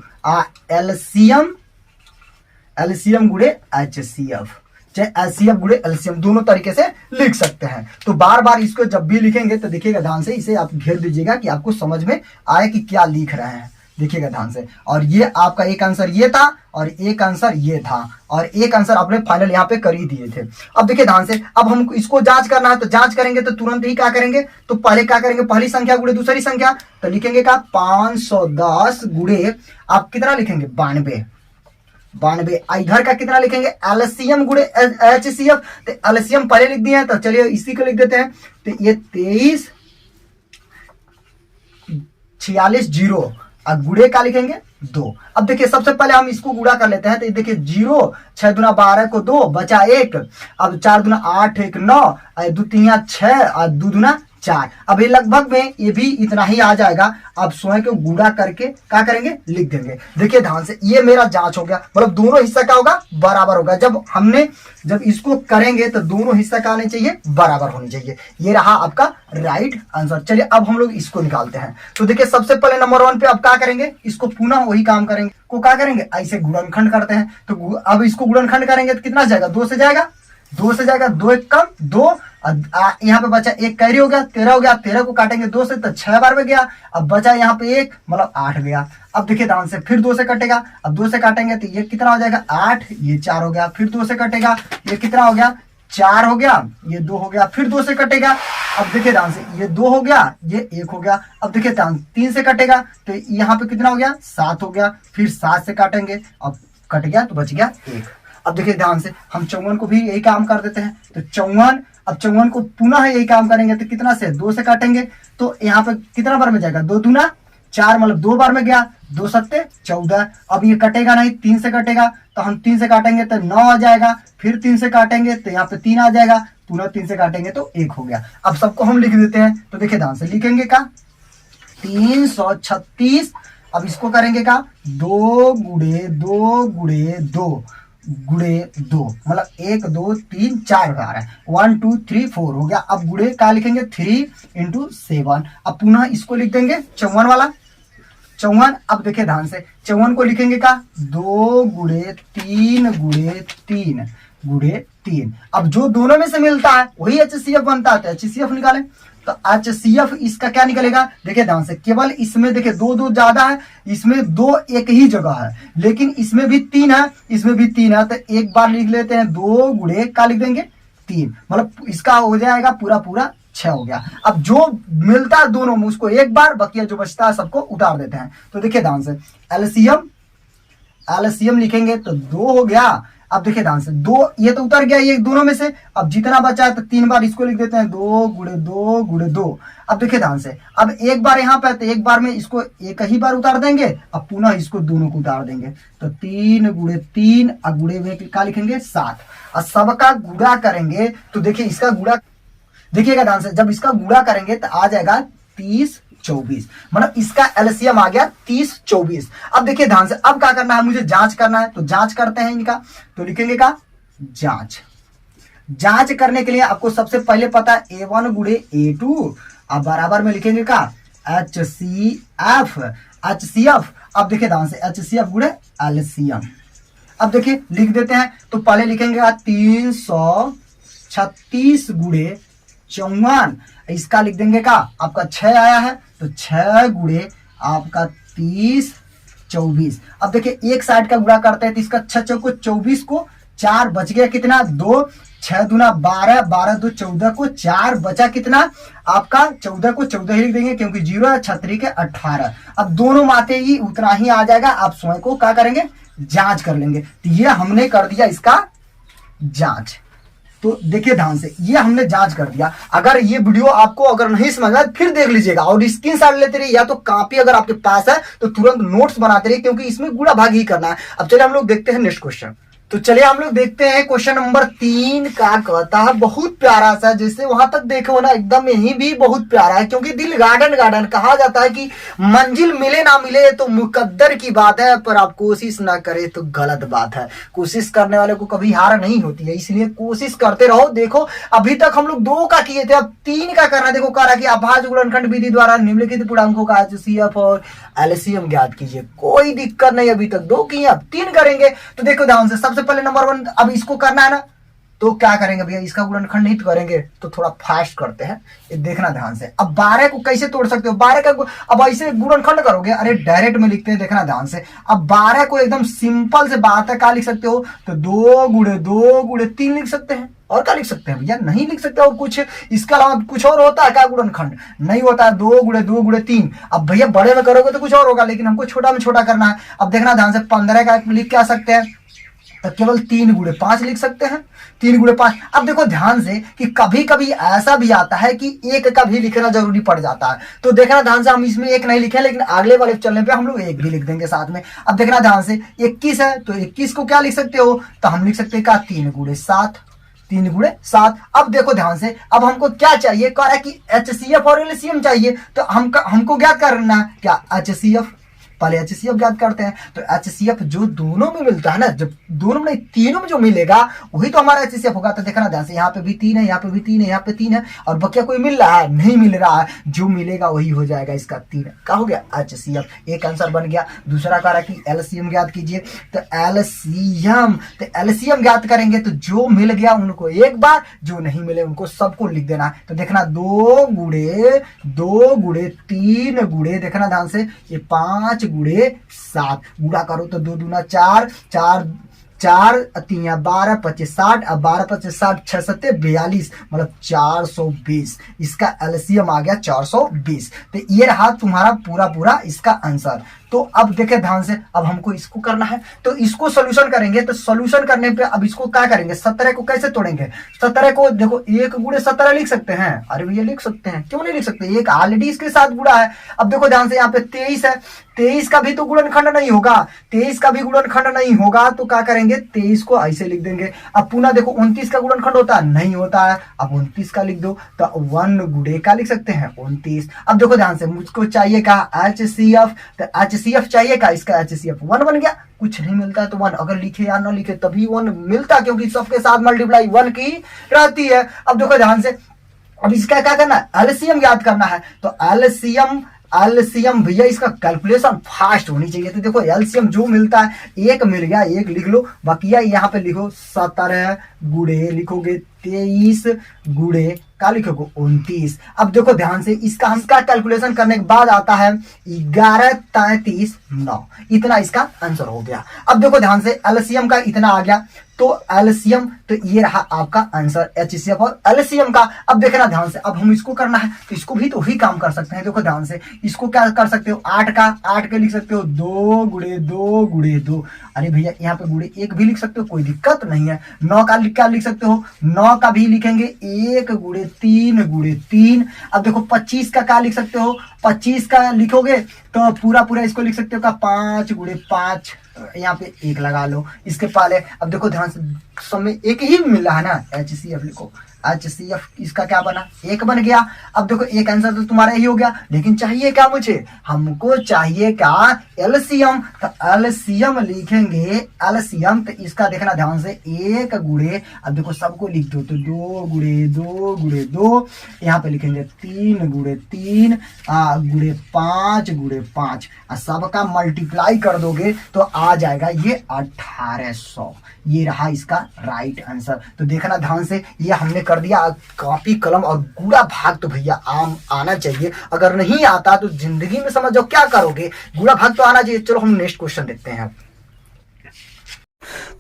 LCM गुणे HCF, चाहे LCF गुणे LCM दोनों तरीके से लिख सकते हैं। तो बार बार इसको जब भी लिखेंगे तो देखिएगा ध्यान से, इसे आप घेर दीजिएगा कि आपको समझ में आए कि क्या लिख रहे हैं। देखिएगा ध्यान से, और ये आपका एक आंसर ये था और एक आंसर ये था, और एक आंसर आपने फाइनल यहाँ पे कर ही दिए थे। अब देखिए ध्यान से, अब हम इसको जांच करना है। तो जांच करेंगे तो तुरंत ही क्या करेंगे, तो पहले क्या करेंगे, पहली संख्या गुणे दूसरी संख्या। तो लिखेंगे का 510 गुणे, आप कितना लिखेंगे, 92। इधर का कितना लिखेंगे, LCM गुणे HCF। तो LCM पहले लिख दिए हैं, तो चलिए इसी को लिख देते हैं। तो ये 23 46 0 और गुणे का लिखेंगे 2। अब देखिए सबसे पहले हम इसको गुणा कर लेते हैं। तो देखिए 0, 6 दूना 12 को 2 बचा 1, अब 4 दूना 8 1 9, 2 3 6 और 2 दूना 4। अब ये लगभग में ये भी इतना ही आ जाएगा। अब स्वयं को गुणा करके क्या करेंगे, लिख देंगे। देखिए ध्यान से, ये मेरा जांच हो गया, मतलब दोनों हिस्सा क्या होगा, बराबर होगा। जब इसको करेंगे तो दोनों हिस्सा क्या आने चाहिए, बराबर होनी चाहिए। ये रहा आपका राइट आंसर। चलिए अब हम लोग इसको निकालते हैं। तो देखिए सबसे पहले नंबर 1 पे अब क्या करेंगे, इसको पुनः वही काम करेंगे, को क्या करेंगे, ऐसे गुणनखंड करते हैं। तो अब इसको गुणनखंड करेंगे तो कितना जाएगा, 2 से जाएगा, 2 से जाएगा, 2 एक कम 2, यहाँ पे बचा 1 कैरी हो गया, 13 हो गया। 13 को काटेंगे 2 से तो 6 बार में गया। अब बचा यहाँ पे 1, मतलब 8 गया। अब देखिए ध्यान से, फिर 2 से कटेगा। अब 2 से काटेंगे तो ये कितना हो जाएगा, 8, ये 4 हो गया। फिर 2 से कटेगा, ये कितना हो गया, 4 हो गया, ये 2 हो गया। फिर 2 से कटेगा, अब देखिए ध्यान से, ये 2 हो गया, ये 1 हो गया। अब देखिए ध्यान, 3 से कटेगा तो यहाँ पे कितना हो गया, 7 हो गया। फिर 7 से काटेंगे, अब कट गया तो बच गया 1। अब देखिए ध्यान से, हम 54 को भी यही काम कर देते हैं। तो 54, अब 54 को पुनः यही काम करेंगे तो कितना से, 2 से काटेंगे तो यहाँ पे कितना बार में जाएगा, 2 दूना 4, मतलब 2 बार में गया, 2 सत्ते 14। अब ये कटेगा नहीं, 3 से कटेगा तो हम 3 से काटेंगे तो 9 आ जाएगा। फिर 3 से काटेंगे तो यहाँ पे 3 आ जाएगा, पुनः 3 से काटेंगे तो 1 हो गया। अब सबको हम लिख देते हैं। तो देखिए ध्यान से, लिखेंगे का 336। अब इसको करेंगे का 2 गुणे 2 गुणे 2 गुणे 2, मतलब 1 2 3 4 बार है, 1 2 3 4 हो गया। अब गुणे का लिखेंगे 3 × 7। अब पुनः इसको लिख देंगे 54 वाला। 54। अब देखिए ध्यान से 54 को लिखेंगे का 2 गुणे 3 गुणे 3 गुणे 3। अब जो दोनों में से मिलता है वही HCF बनता है, तो HCF निकालें। तो HCF इसका क्या निकलेगा, देखिए ध्यान से, केवल इसमें देखिए 2 ज्यादा है, इसमें 2 एक ही जगह है, लेकिन इसमें भी 3 है, इसमें भी 3 है, तो एक बार लिख लेते हैं 2 गुणे क्या लिख देंगे 3, मतलब इसका हो जाएगा पूरा पूरा 6 हो गया। अब जो मिलता है दोनों में उसको एक बार, बाकी जो बचता है सबको उतार देते हैं। तो देखिए ध्यान से एलसीएम लिखेंगे तो 2 हो गया। अब देखिए ध्यान से 2 ये तो उतर गया ये दोनों में से, अब जितना बचा है तो 3 बार इसको लिख देते हैं 2 गुणे 2 गुणे 2। अब देखिए ध्यान से, अब एक बार यहाँ पे तो एक बार में इसको एक ही बार उतार देंगे, अब पुनः इसको दोनों को उतार देंगे, तो 3 गुणे 3 और गुणे में क्या लिखेंगे 7, और सबका गुणा करेंगे तो देखिए इसका गुणा देखिएगा ध्यान से, जब इसका गुणा करेंगे तो आ जाएगा 30 24, मतलब इसका एलसीएम आ गया 30 24। अब देखिए ध्यान से, अब क्या करना है, मुझे जांच करना है, तो जांच करते हैं इनका। तो लिखेंगे का जांच करने के लिए आपको सबसे पहले पता है A1 गुणे A2, अब बराबर में लिखेंगे का HCF। अब देखिए ध्यान से HCF गुणे एलसीएम। अब देखिए लिख देते हैं, तो पहले लिखेंगे 336 गुणे 54, इसका लिख देंगे का आपका 6 आया है, तो 6 गुणे आपका 30 24। अब देखिए एक साइड का गुणा करते हैं, तो इसका 6 चौको 24 को 4 बच गया कितना 2, 6 दूना 12, 12 2 14 को 4 बचा कितना आपका 14 को 14 ही लिख देंगे, क्योंकि 0 है, 36 के 18। अब दोनों माते ही उतना ही आ जाएगा, आप स्वयं को क्या करेंगे जांच कर लेंगे। तो ये हमने कर दिया इसका जांच। तो देखिए ध्यान से, ये हमने जांच कर दिया। अगर ये वीडियो आपको अगर नहीं समझ में फिर देख लीजिएगा, और स्क्रीनशॉट लेते रहिए, या तो कॉपी अगर आपके पास है तो तुरंत नोट्स बनाते रहिए, क्योंकि इसमें गुणा भाग ही करना है। अब चलिए हम लोग देखते हैं नेक्स्ट क्वेश्चन। तो चलिए हम लोग देखते हैं क्वेश्चन नंबर 3 का कहता है, बहुत प्यारा सा, जैसे वहां तक देखो ना एकदम यही भी बहुत प्यारा है, क्योंकि दिल गार्डन गार्डन कहा जाता है कि मंजिल मिले ना मिले तो मुकद्दर की बात है, पर आप कोशिश ना करे तो गलत बात है। कोशिश करने वाले को कभी हार नहीं होती है, इसलिए कोशिश करते रहो। देखो अभी तक हम लोग 2 का किए थे, अब 3 का करना। देखो कह रहा कि अभाज्य गुणनखंड विधि द्वारा निम्नलिखित पूर्णांकों का HCF और एलसीएम ज्ञात कीजिए। कोई दिक्कत नहीं, अभी तक 2 किए, अब 3 करेंगे। तो देखो ध्यान से, सबसे पहले नंबर 1, अब इसको करना है ना, तो क्या करेंगे भैया, इसका गुणनखंड नहीं तो करेंगे, तो थोड़ा फास्ट करते हैं, ये देखना ध्यान से। अब 12 को कैसे तोड़ सकते हो, 12 का अब ऐसे गुणनखंड करोगे, अरे डायरेक्ट में लिखते हैं, देखना ध्यान से। अब 12 को एकदम सिंपल से बात है, क्या लिख सकते हो, तो 2 गुणे 2 गुणे 3 लिख सकते हैं। और क्या लिख सकते हैं भैया, नहीं लिख सकते। और कुछ इसके अलावा कुछ और होता है क्या गुणनखंड, नहीं होता है। 2 गुणे 2 गुणे 3। अब भैया बड़े में करोगे तो कुछ और होगा, लेकिन हमको छोटा में छोटा करना है। अब देखना ध्यान से, 15 का लिख क्या सकते हैं, तो केवल 3 गुणे 5 लिख सकते हैं, 3 गुणे 5। अब देखो ध्यान से कि कभी कभी ऐसा भी आता है कि 1 का भी लिखना जरूरी पड़ जाता है, तो देखना ध्यान से, हम इसमें 1 नहीं लिखे, लेकिन अगले वाले चलने पे हम लोग 1 भी लिख देंगे साथ में। अब देखना ध्यान से, 21 है तो 21 को क्या लिख सकते हो, तो हम लिख सकते हैं का 3 गुणे 7, 3 गुणे 7। अब देखो ध्यान से, अब हमको क्या चाहिए, कह रहा है कि HCF और LCM चाहिए, तो हमको क्या करना है, क्या HCF, पहले HCF ज्ञात करते हैं। तो HCF जो दोनों में मिलता है ना, जब दोनों में नहीं तीनों में जो मिलेगा वही तो हमारा HCF होगा। तो देखना ध्यान से, यहाँ पे भी 3 है, यहाँ पे भी 3 है, यहाँ पे 3 है, और बकिया कोई मिल रहा है, नहीं मिल रहा है, जो मिलेगा वही हो जाएगा इसका 3। क्या हो गया HCF, एक आंसर बन गया। दूसरा कह रहा है कि LCM ज्ञात कीजिए, तो LCM ज्ञात करेंगे तो जो मिल गया उनको एक बार, जो नहीं मिले उनको सबको लिख देना। तो देखना 2 गुणे 2 गुणे 3 गुणे, देखना ध्यान से, ये 5 गुणे 7, गुणा करो तो 2 दूना 4, 4 4 3 12 25 60, अब 12 25 60 6 7 42, मतलब 420। इसका एलसीएम आ गया 420। तो ये रहा तुम्हारा पूरा पूरा इसका आंसर। तो अब देखे ध्यान से, अब हमको इसको करना है, तो इसको सोल्यूशन करेंगे। तो सोल्यूशन करने पे अब इसको क्या करेंगे, 17 को कैसे तोड़ेंगे। 17 को देखो 1 गुणे 17 लिख सकते हैं, अरे भैया लिख सकते हैं, क्यों नहीं लिख सकते, एक ऑलरेडी इसके साथ गुणा है। अब देखो ध्यान से, यहाँ पे 23 है, 23 का भी तो गुणनखंड नहीं होगा, 23 का भी गुणनखंड नहीं होगा, तो क्या करेंगे 23 को ऐसे लिख देंगे। अब पुनः देखो 29 का गुणनखंड होता है, नहीं होता है, अब 29 का लिख दो, तो 1 गुणे का लिख सकते हैं 29। अब देखो ध्यान से, मुझको चाहिए का HCF, तो HCF चाहिए का, इसका HCF 1 बन गया। कुछ नहीं मिलता है तो 1, अगर लिखे या ना लिखे तभी 1 मिलता, क्योंकि सबके साथ मल्टीप्लाई 1 की रहती है। अब देखो ध्यान से, अब इसका क्या करना है, एलसीएम याद करना है। तो एलसीएम भैया इसका कैलकुलेशन फास्ट होनी चाहिए। तो देखो एलसीएम जो मिलता है, एक मिल गया, एक लिख लो, बकिया यहाँ पे लिखो 17 गुड़े लिखोगे 23 गुड़े का लिखोगे 29। अब देखो ध्यान से, इसका कैलकुलेशन करने के बाद आता है 11 33 9, इतना इसका आंसर हो गया। अब देखो ध्यान से, एलसीएम का इतना आ गया, तो एलसीएम तो ये रहा आपका आंसर एचसीएफ और एलसीएम का। अब देखना ध्यान से, अब हम इसको करना है तो इसको भी तो वही काम कर सकते हैं। देखो ध्यान से, इसको क्या कर सकते हो, 8 के लिख सकते हो 2 गुड़े 2 गुड़े 2। अरे भैया यहाँ पे गुड़े 1 भी लिख सकते हो, कोई दिक्कत नहीं है। 9 का क्या लिख सकते हो, 9 का भी लिखेंगे 1 गुड़े 3 गुड़े 3। अब देखो 25 का क्या लिख सकते हो, 25 का लिखोगे तो पूरा इसको लिख सकते हो 5 गुड़े 5, यहाँ पे 1 लगा लो इसके पहले। अब देखो ध्यान से, सब में एक ही मिल रहा है ना, HCF लिखो, HCF इसका क्या बना, 1 बन गया। अब देखो एक आंसर तो तुम्हारा ही हो गया, लेकिन चाहिए क्या मुझे, हमको चाहिए क्या, एलसीएम। तो एलसीएम लिखेंगे, एलसीएम तो इसका देखना ध्यान से 1 गुड़े, अब देखो सबको लिख दो तो 2 गुड़े 2 गुड़े 2, यहाँ पे लिखेंगे 3 गुड़े 3 गुड़े 5 गुड़े 5, सबका मल्टीप्लाई कर दोगे तो आ जाएगा ये 1800। ये रहा इसका राइट आंसर। तो देखना ध्यान से, ये हमने कर दिया। कॉपी कलम और गुड़ा भाग तो भैया आना चाहिए, अगर नहीं आता तो जिंदगी में समझ जाओ क्या करोगे, गुड़ा भाग तो आना चाहिए। चलो हम नेक्स्ट क्वेश्चन देखते हैं।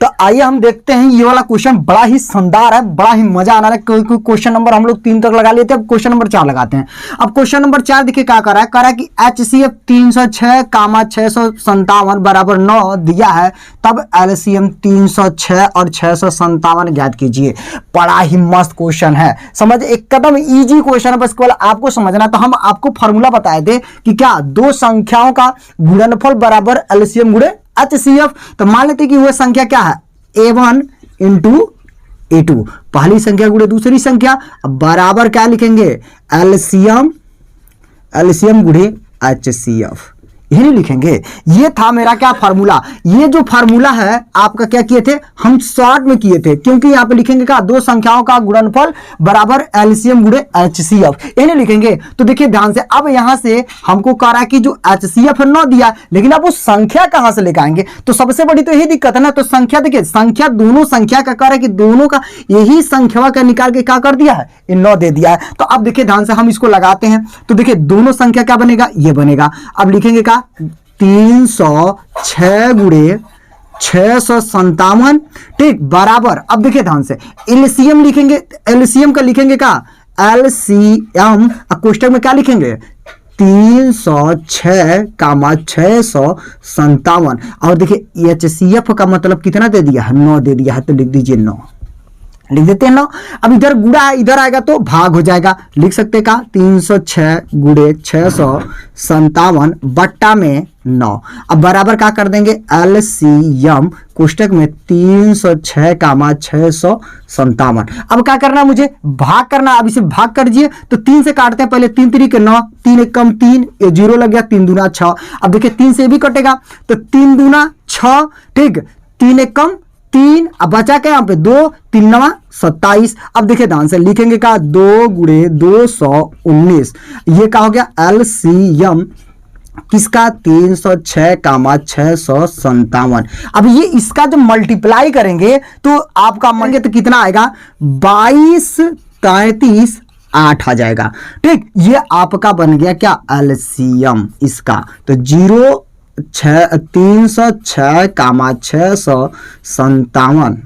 तो आइए हम देखते हैं, ये वाला क्वेश्चन बड़ा ही शानदार है, बड़ा ही मजा आना है। क्वेश्चन नंबर हम लोग 3 तक लगा लिए थे, अब क्वेश्चन नंबर 4 लगाते हैं। अब क्वेश्चन नंबर 4 देखिए क्या कर रहा है कि HCF 306, 657 बराबर 9 दिया है, तब LCM 306 और 657 ज्ञात कीजिए। बड़ा ही मस्त क्वेश्चन है, समझ, एकदम इजी क्वेश्चन है, बस केवल आपको समझना। तो हम आपको फॉर्मूला बताए थे कि क्या, दो संख्याओं का गुणनफल बराबर LCM गुणे HCF। तो मान लेते कि वह संख्या क्या है, A1 इंटू A2, पहली संख्या गुणे दूसरी संख्या, बराबर क्या लिखेंगे, LCM गुणे HCF, यही नहीं लिखेंगे। ये था मेरा क्या फार्मूला। ये जो फार्मूला है आपका क्या किए थे, हम शॉर्ट में किए थे, क्योंकि यहाँ पे लिखेंगे क्या, दो संख्याओं का गुणनफल बराबर LCM गुणे HCF, ये नहीं लिखेंगे। तो देखिए ध्यान से, अब यहाँ से हमको कह रहा है कि जो HCF है 9 दिया, लेकिन अब वो संख्या कहां से लेकर आएंगे, तो सबसे बड़ी तो यही दिक्कत है ना। तो संख्या देखिए, संख्या दोनों संख्या का कह रहा है कि दोनों का यही संख्या का निकाल के क्या कर दिया है, ये 9 दे दिया है। तो अब देखिए ध्यान से, हम इसको लगाते हैं तो देखिए दोनों संख्या क्या बनेगा, ये बनेगा। अब लिखेंगे क्या, 306 गुणे 657, ठीक, बराबर। अब देखिए ध्यान से, एलसीएम लिखेंगे, एलसीएम का लिखेंगे क्या, एलसीएम कोष्टक में क्या लिखेंगे, 306 657। और देखिए HCF का मतलब कितना दे दिया है, 9 दे दिया है, तो लिख दीजिए 9, लिख देते हैं 9। अब इधर गुड़ा है, इधर आएगा तो भाग हो जाएगा, लिख सकते का 306 गुणे 657 बट्टा में 9। अब बराबर क्या कर देंगे, LCM कोष्टक में 306 657। अब क्या करना है मुझे, भाग करना। अब इसे भाग कर दीजिए तो 3 से काटते हैं, पहले 3 3 के 9, 3 1 कम 3, ये 0 लग गया, 3 दूना 6। अब देखिए 3 से भी कटेगा तो 3 दूना 6, ठीक, 3 1 कम 3, अब बचा क्या यहाँ पे 2, 3 9 27। अब देखिए ध्यान से, लिखेंगे का 2 गुणे 219, ये क्या हो गया, LCM किसका, 306 657। अब ये इसका जब मल्टीप्लाई करेंगे तो आपका मानेंगे तो कितना आएगा, 22 33 8 आ जाएगा, ठीक। ये आपका बन गया क्या, LCM इसका। तो 306 657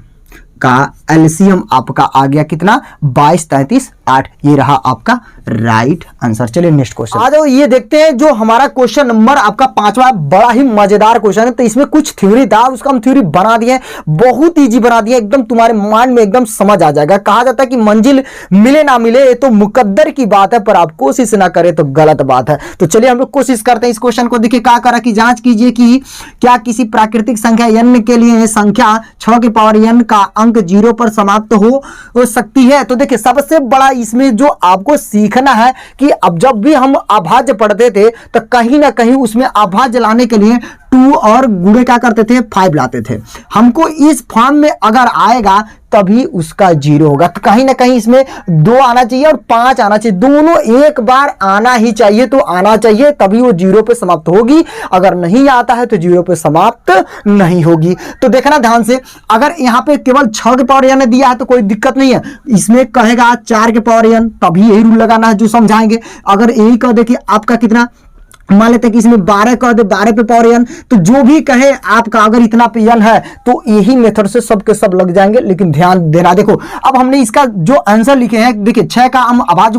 का LCM आपका आ गया कितना, 22 33 8। ये रहा आपका राइट आंसर। चलिए नेक्स्ट क्वेश्चन आ जाओ, ये देखते हैं जो हमारा क्वेश्चन नंबर आपका 5वां, बड़ा ही मजेदार क्वेश्चन है। तो इसमें कुछ थ्योरी था, उसका हम थ्योरी बना दिए, बहुत इजी बना दिया, एकदम तुम्हारे माइंड में एकदम समझ आ जाएगा। कहा जाता है कि मंजिल मिले ना मिले ये तो मुकद्दर की बात है, पर आप कोशिश ना करें तो गलत बात है। तो चलिए हम लोग कोशिश करते हैं इस क्वेश्चन को। देखिए क्या करा कि जांच कीजिए कि क्या किसी प्राकृतिक संख्या n के लिए संख्या 6 की पावर n का अंक 0 पर समाप्त हो सकती है। तो देखिए सबसे बड़ा इसमें जो आपको सीखना है कि अब जब भी हम अभाज्य पढ़ते थे तो कहीं ना कहीं उसमें अभाज्य लाने के लिए 2 और गुणे क्या करते थे 5 लाते थे। हमको इस फॉर्म में अगर आएगा तभी उसका 0 होगा। तो कहीं ना कहीं इसमें 2 आना चाहिए और 5 आना चाहिए, दोनों एक बार आना ही चाहिए। तो आना चाहिए तभी वो 0 पे समाप्त होगी, अगर नहीं आता है तो 0 पे समाप्त नहीं होगी। तो देखना ध्यान से, अगर यहाँ पे केवल 6 के पावर n दिया है तो कोई दिक्कत नहीं है, इसमें कहेगा 4 के पावर n, तभी यही रूल लगाना है जो समझाएंगे। अगर यही कह दे कि आपका कितना, मान लेते हैं कि इसमें 12 कह दे, 12 पे पावर n, तो जो भी कहे आपका अगर इतना पे n है तो यही मेथड से सब के सब लग जाएंगे। लेकिन ध्यान देना, देखो अब हमने इसका जो आंसर लिखे हैं, देखिए 6 का हम अभाज्य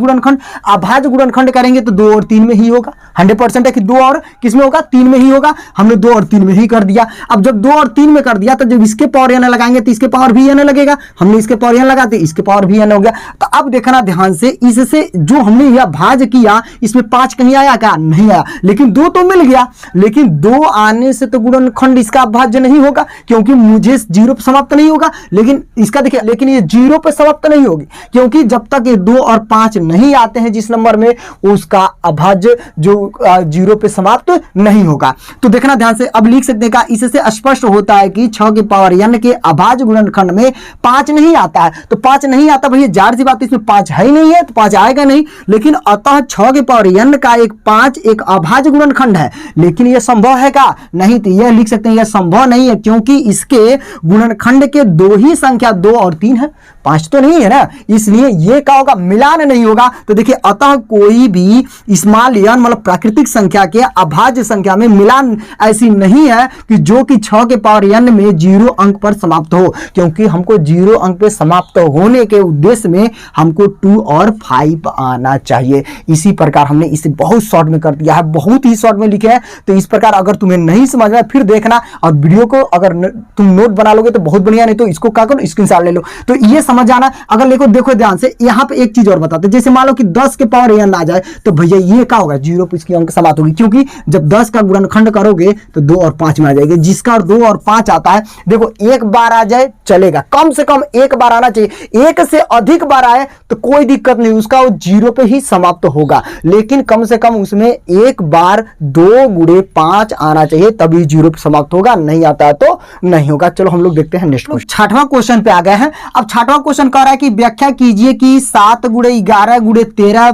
गुणनखंड करेंगे तो 2 और 3 में ही होगा। 100% है कि 2 और किस में होगा, 3 में ही होगा। हमने 2 और 3 में ही कर दिया। अब जब 2 और 3 में कर दिया तो जब इसके पावर n लगाएंगे तो इसके पावर भी n लगेगा। हमने इसके पावर n लगाते, इसके पावर भी n हो गया। तो अब देखना ध्यान से, इससे जो हमने यह भाज्य किया इसमें 5 कहीं आया क्या, नहीं आया, लेकिन 2 तो मिल गया। लेकिन 2 आने से तो गुणनखंड इसका अभाज्य नहीं होगा, क्योंकि मुझे 0 पे समाप्त नहीं होगा। लेकिन इसका देखिए, लेकिन ये 0 पे समाप्त नहीं होगी, क्योंकि जब तक ये 2 और 5 नहीं आते हैं जिस नंबर में, उसका अभाज्य जो 0 पे समाप्त नहीं होगा। तो देखना ध्यान से, अब लिख सकते हैं, इससे स्पष्ट होता है कि 6 की पावर n के अभाज्य गुणनखंड में 5 नहीं आता है। तो 5 नहीं आता भैया, जाहिर सी बात है इसमें 5 है ही नहीं है, तो 5 आएगा नहीं। लेकिन अतः 6 की पावर n का एक 5 एक अभाज्य गुणनखंड है। लेकिन यह संभव है क्या, नहीं। तो यह लिख सकते हैं यह संभव नहीं है, क्योंकि इसके गुणनखंड के 2 ही संख्या 2 और 3 है, 5 तो नहीं है ना, इसलिए यह क्या होगा, मिलान नहीं होगा। तो देखिए, अतः कोई भी स्मॉल n मतलब प्राकृतिक संख्या के अभाज्य संख्या में मिलान ऐसी नहीं है कि जो कि 6 के पावर n में 0 अंक पर समाप्त हो, क्योंकि हमको 0 अंक पे समाप्त होने के उद्देश्य में हमको 2 और 5 आना चाहिए। इसी प्रकार हमने इसे बहुत शॉर्ट में कर दिया है, बहुत ही शॉर्ट में लिखे हैं। तो इस प्रकार अगर तुम्हें नहीं समझ में फिर देखना, और वीडियो को अगर तुम नोट बना लोगे तो बहुत बढ़िया, नहीं तो इसको क्या करो, स्क्रीनशॉट ले लो। तो ये समझ आना। अगर देखो ध्यान से, यहाँ पे एक चीज और बताते हैं, जैसे मान लो कि 10 के पावर n आ जाए तो भैया ये क्या होगा, 0 पे इसकी अंक समाप्त होगी, क्योंकि जब 10 का गुणनखंड करोगे तो 2 और 5 में आ जाएगा। जिसका 2 और 5 आता है, देखो एक बार आ जाए चलेगा, कम से कम एक बार आना चाहिए। एक से अधिक बार आए तो कोई दिक्कत नहीं, उसका 0 पे ही समाप्त होगा। लेकिन कम से कम उसमें एक बार 2 गुणे 5 आना चाहिए, तभी 0 पे समाप्त होगा। नहीं आता है तो नहीं होगा। चलो हम लोग देखते हैं नेक्स्ट क्वेश्चन। 6वां क्वेश्चन पे आ गए हैं। अब 6वां क्वेश्चन कह रहा है कि व्याख्या कीजिए कि 7 गुणे 11 गुणे 13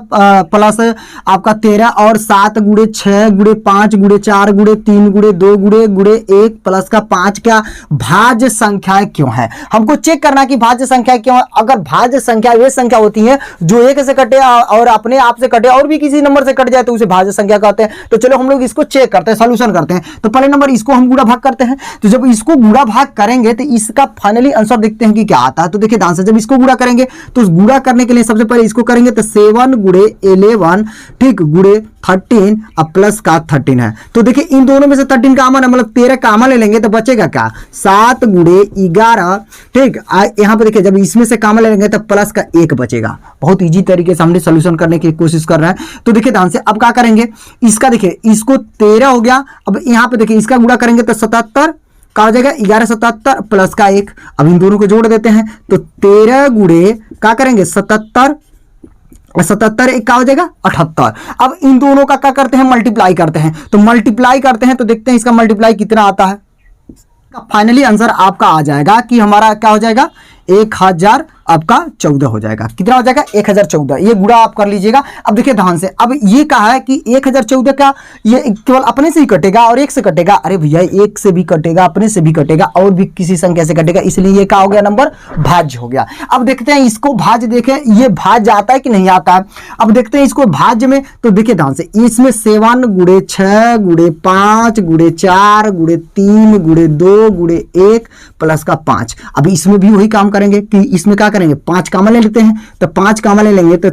प्लस आपका 13 और 7 गुणे 6 गुणे 5 गुणे 4 गुणे 3 गुणे 2 गुणे 1 प्लस का 5 क्या भाज्य संख्याएं क्यों है। हमको चेक करना कि भाज्य संख्या क्यों है। अगर भाज्य संख्या वे संख्या होती है जो 1 से कटे और अपने आप से कटे और भी किसी नंबर से कट जाए तो उसे भाज्य संख्या कहते हैं। तो चलो हम लोग इसको चेक करते हैं, सॉल्यूशन करते हैं। तो पहले नंबर इसको हम गुणा भाग करते हैं। तो जब इसको गुणा भाग करेंगे तो इसका फाइनली आंसर देखते हैं कि क्या आता है। तो देखिए ध्यान से, जब इसको गुणा करेंगे तो गुणा करने के लिए सबसे पहले इसको करेंगे तो 7 गुणे 11 ठीक गुणे 13 अब प्लस का 13 है। तो देखिए इन दोनों में से 13 कॉमन है, मतलब 13 कॉमन ले लेंगे तो बचेगा क्या 7 गुणे 11 ठीक। यहाँ पे देखिए जब इसमें से कॉमन ले लेंगे तो प्लस का 1 बचेगा। बहुत इजी तरीके से हमने सोल्यूशन करने की कोशिश कर रहे हैं। तो देखिए ध्यान से, अब क्या करेंगे, इसका देखिए इसको 13 हो गया। अब यहाँ पे देखिए इसका गुणा करेंगे तो 77 का हो जाएगा 1177 प्लस का 1। अब इन दोनों को जोड़ देते हैं तो 13 गुणे क्या करेंगे 77 और 77 एक का हो जाएगा 78। अब इन दोनों का क्या करते हैं, मल्टीप्लाई करते हैं। तो मल्टीप्लाई करते हैं तो देखते हैं इसका मल्टीप्लाई कितना आता है। फाइनली आंसर आपका आ जाएगा कि हमारा क्या हो जाएगा 1000 आपका 14 हो जाएगा। कितना हो जाएगा 1014। ये गुणा आप कर लीजिएगा। अब देखिए ध्यान से, अब ये कहा है कि 1014 का ये केवल अपने से ही कटेगा और 1 से कटेगा। अरे भैया 1 से भी कटेगा, अपने से भी कटेगा और भी किसी संख्या से कटेगा, इसलिए ये क्या हो गया, नंबर भाज्य हो गया। अब देखते हैं इसको भाज्य, देखें ये भाज्य आता है कि नहीं आता है। अब देखते हैं इसको भाज्य में। तो देखिए ध्यान से, इसमें 7 गुणे 6 गुणे 5 गुणे 4 गुणे 3 गुणे 2 गुणे 1 प्लस का 5। अब इसमें भी वही काम करेंगे कि इसमें क्या करेंगे 5 कॉमन ले लेते हैं। तो 5 कॉमन ले लेंगे तो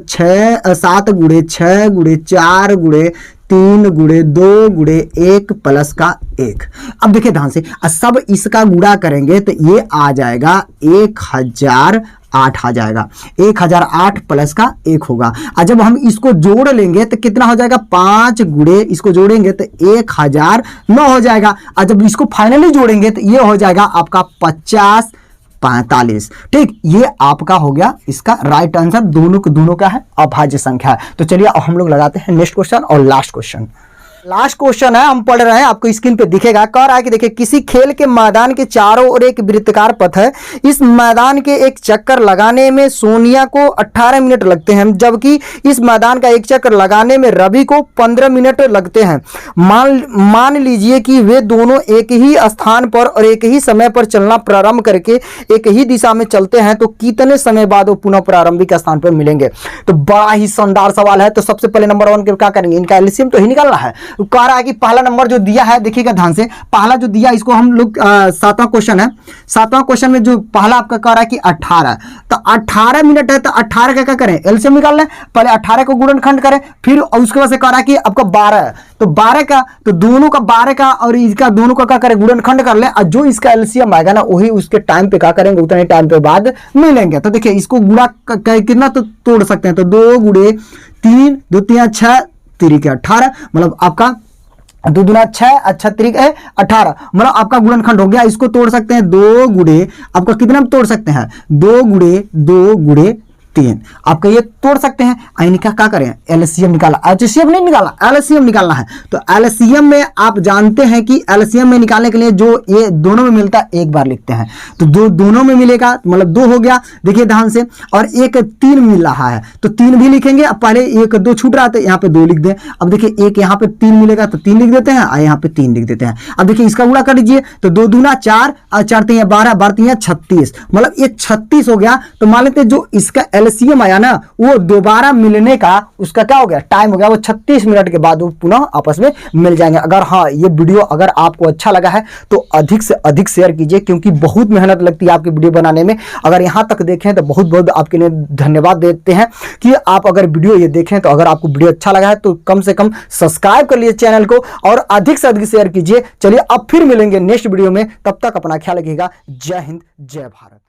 7 गुणे 6 गुणे 4 गुणे 3 गुणे 2 गुणे 1 प्लस का 1। अब देखिए ध्यान से, सब इसका गुणा करेंगे तो ये आ जाएगा 1008 आ जाएगा। 1008 प्लस का 1 होगा। और जब हम इसको जोड़ लेंगे तो कितना हो जाएगा 5 गुणे इसको जोड़ेंगे तो 1009 हो जाएगा। और जब इसको फाइनली जोड़ेंगे तो ये हो जाएगा आपका 45 ठीक। ये आपका हो गया इसका राइट आंसर। दोनों का है अभाज्य संख्या। तो चलिए अब हम लोग लगाते हैं नेक्स्ट क्वेश्चन और लास्ट क्वेश्चन। लास्ट क्वेश्चन है, हम पढ़ रहे हैं, आपको स्क्रीन पे दिखेगा। कह रहा है कि देखिए किसी खेल के मैदान के चारों ओर एक वृत्ताकार पथ है। इस मैदान के एक चक्कर लगाने में सोनिया को 18 मिनट लगते हैं, जबकि इस मैदान का एक चक्कर लगाने में रवि को 15 मिनट लगते हैं। मान लीजिए कि वे दोनों एक ही स्थान पर और एक ही समय पर चलना प्रारंभ करके एक ही दिशा में चलते हैं, तो कितने समय बाद वो पुनः प्रारंभिक स्थान पर मिलेंगे। तो बड़ा ही शानदार सवाल है। तो सबसे पहले नंबर 1 के क्या करेंगे, इनका एलसीएम तो ही निकालना है। कह रहा है कि पहला नंबर जो दिया है, देखिएगा ध्यान से, पहला जो दिया इसको हम लोग 7वां क्वेश्चन है, 7वां क्वेश्चन में जो पहला आपका कह रहा है कि 18, तो 18 मिनट है, तो 18 का क्या करें, एलसीएम निकाल लें। पहले 18 को गुणनखंड करें, फिर उसके बाद से कह रहा है कि आपका 12 है, तो 12 का, तो दोनों का 12 का और इसका दोनों का क्या करें, गुणनखंड कर लें, और जो इसका एलसीएम आएगा ना वही उसके टाइम पे क्या करेंगे, उतने टाइम पे बाद मिलेंगे। तो देखिए इसको गुणा कितना तो तोड़ सकते हैं, तो 2 गुणे 3, 2 3 6 3 के 18, मतलब आपका 2 दूना 6, अच्छा 3 है 18, मतलब आपका गुणनखंड हो गया। इसको तोड़ सकते हैं 2 गुणे, आपका कितना तोड़ सकते हैं, 2 गुणे 2 गुणे 3, आपका ये तोड़ सकते हैं। इनका क्या करें, एलसीएम निकाला, एचसीएम नहीं निकालना, एलसीएम निकालना है। तो एलसीएम में आप जानते हैं कि एलसीएम में निकालने के लिए जो ये दोनों में मिलता है एक बार लिखते हैं, तो दोनों में मिलेगा, मतलब 2 हो गया, देखिए ध्यान से, और एक 3 मिल रहा है, तो 3 भी लिखेंगे। अब पहले 1 2 छूट रहा था, यहाँ पे 2 लिख दें। अब देखिए एक यहाँ पे 3 मिलेगा, तो 3 लिख देते हैं, और यहाँ पे 3 लिख देते हैं। अब देखिए इसका गुणा कर दीजिए, तो 2 दूना 4 और 4 3 12, 12 3 36, मतलब ये 36 हो गया। तो मान लेते जो इसका एलसीएम आया ना, वो दोबारा मिलने का उसका क्या हो गया, टाइम हो गया, वो 36 मिनट के बाद वो पुनः आपस में मिल जाएंगे। अगर हाँ ये वीडियो अगर आपको अच्छा लगा है तो अधिक से अधिक शेयर कीजिए, क्योंकि बहुत मेहनत लगती है आपकी वीडियो बनाने में। अगर यहाँ तक देखें तो बहुत बहुत आपके लिए धन्यवाद देते हैं कि आप अगर वीडियो ये देखें, तो अगर आपको वीडियो अच्छा लगा है तो कम से कम सब्सक्राइब कर लीजिए चैनल को और अधिक से अधिक शेयर कीजिए। चलिए अब फिर मिलेंगे नेक्स्ट वीडियो में, तब तक अपना ख्याल रखिएगा। जय हिंद, जय भारत।